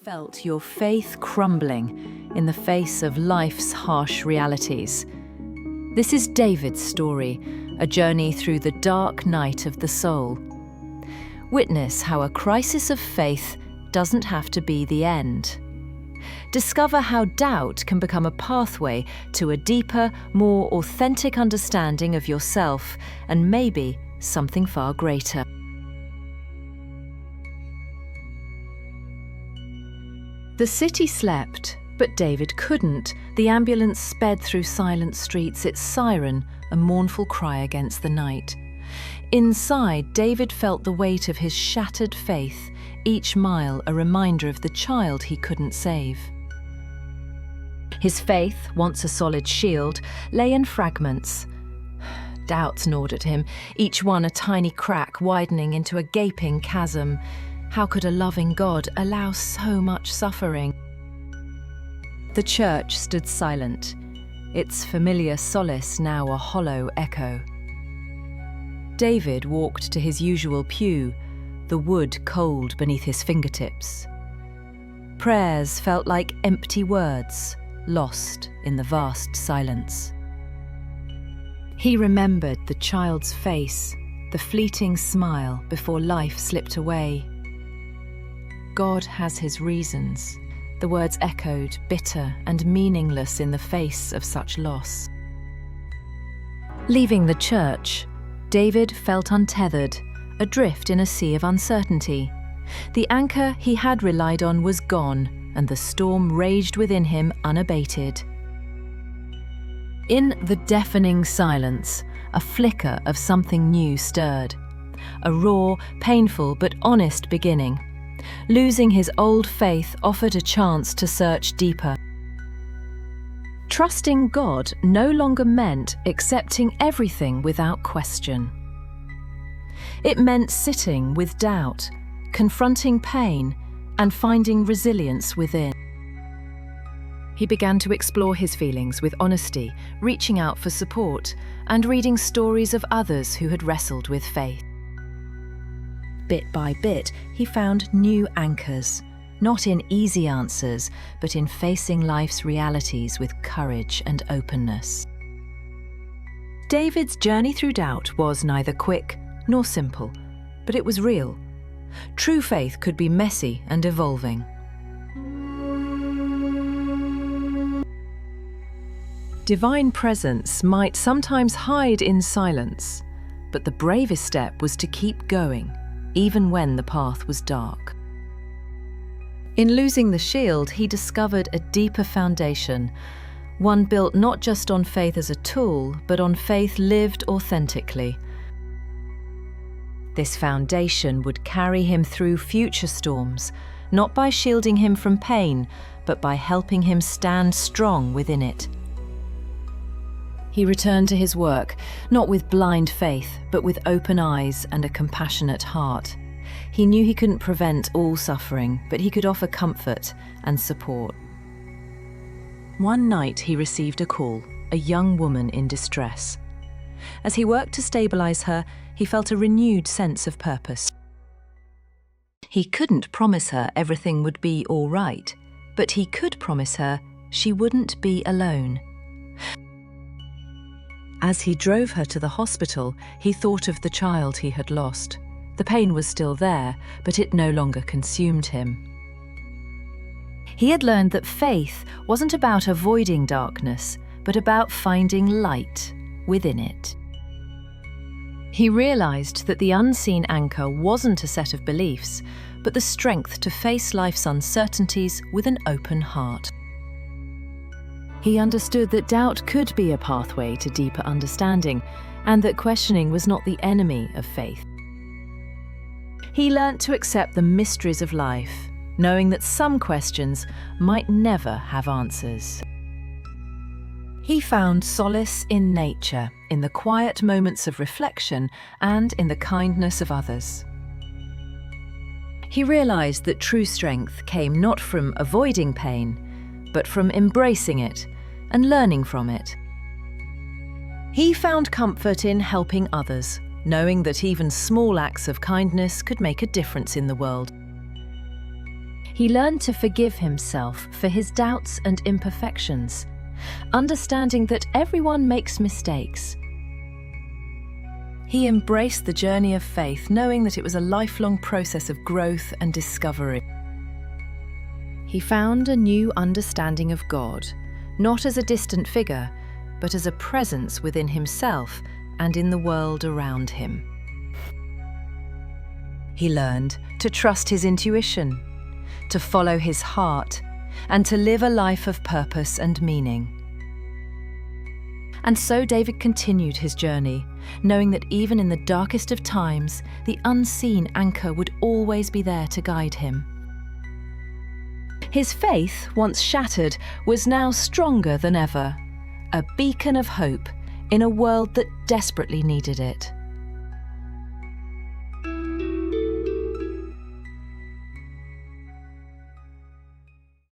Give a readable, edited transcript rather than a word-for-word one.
felt your faith crumbling in the face of life's harsh realities? This is David's story, a journey through the dark night of the soul. Witness how a crisis of faith doesn't have to be the end. Discover how doubt can become a pathway to a deeper, more authentic understanding of yourself and maybe something far greater. The city slept, but David couldn't. The ambulance sped through silent streets, its siren a mournful cry against the night. Inside, David felt the weight of his shattered faith, each mile a reminder of the child he couldn't save. His faith, once a solid shield, lay in fragments. Doubts gnawed at him, each one a tiny crack widening into a gaping chasm. How could a loving God allow so much suffering? The church stood silent, its familiar solace now a hollow echo. David walked to his usual pew, the wood cold beneath his fingertips. Prayers felt like empty words, lost in the vast silence. He remembered the child's face, the fleeting smile before life slipped away. God has his reasons, the words echoed, bitter and meaningless in the face of such loss. Leaving the church, David felt untethered, adrift in a sea of uncertainty. The anchor he had relied on was gone, and the storm raged within him unabated. In the deafening silence, a flicker of something new stirred. A raw, painful but honest beginning. Losing his old faith offered a chance to search deeper. Trusting God no longer meant accepting everything without question. It meant sitting with doubt, confronting pain, and finding resilience within. He began to explore his feelings with honesty, reaching out for support, and reading stories of others who had wrestled with faith. Bit by bit, he found new anchors, not in easy answers, but in facing life's realities with courage and openness. David's journey through doubt was neither quick nor simple, but it was real. True faith could be messy and evolving. Divine presence might sometimes hide in silence, but the bravest step was to keep going, even when the path was dark. In losing the shield, he discovered a deeper foundation, one built not just on faith as a tool, but on faith lived authentically. This foundation would carry him through future storms, not by shielding him from pain, but by helping him stand strong within it. He returned to his work, not with blind faith, but with open eyes and a compassionate heart. He knew he couldn't prevent all suffering, but he could offer comfort and support. One night he received a call, a young woman in distress. As he worked to stabilize her, he felt a renewed sense of purpose. He couldn't promise her everything would be all right, but he could promise her she wouldn't be alone. As he drove her to the hospital, he thought of the child he had lost. The pain was still there, but it no longer consumed him. He had learned that faith wasn't about avoiding darkness, but about finding light within it. He realized that the unseen anchor wasn't a set of beliefs, but the strength to face life's uncertainties with an open heart. He understood that doubt could be a pathway to deeper understanding, and that questioning was not the enemy of faith. He learnt to accept the mysteries of life, knowing that some questions might never have answers. He found solace in nature, in the quiet moments of reflection, and in the kindness of others. He realized that true strength came not from avoiding pain, but from embracing it and learning from it. He found comfort in helping others, knowing that even small acts of kindness could make a difference in the world. He learned to forgive himself for his doubts and imperfections, understanding that everyone makes mistakes. He embraced the journey of faith, knowing that it was a lifelong process of growth and discovery. He found a new understanding of God, not as a distant figure, but as a presence within himself and in the world around him. He learned to trust his intuition, to follow his heart, and to live a life of purpose and meaning. And so David continued his journey, knowing that even in the darkest of times, the unseen anchor would always be there to guide him. His faith, once shattered, was now stronger than ever, a beacon of hope in a world that desperately needed it.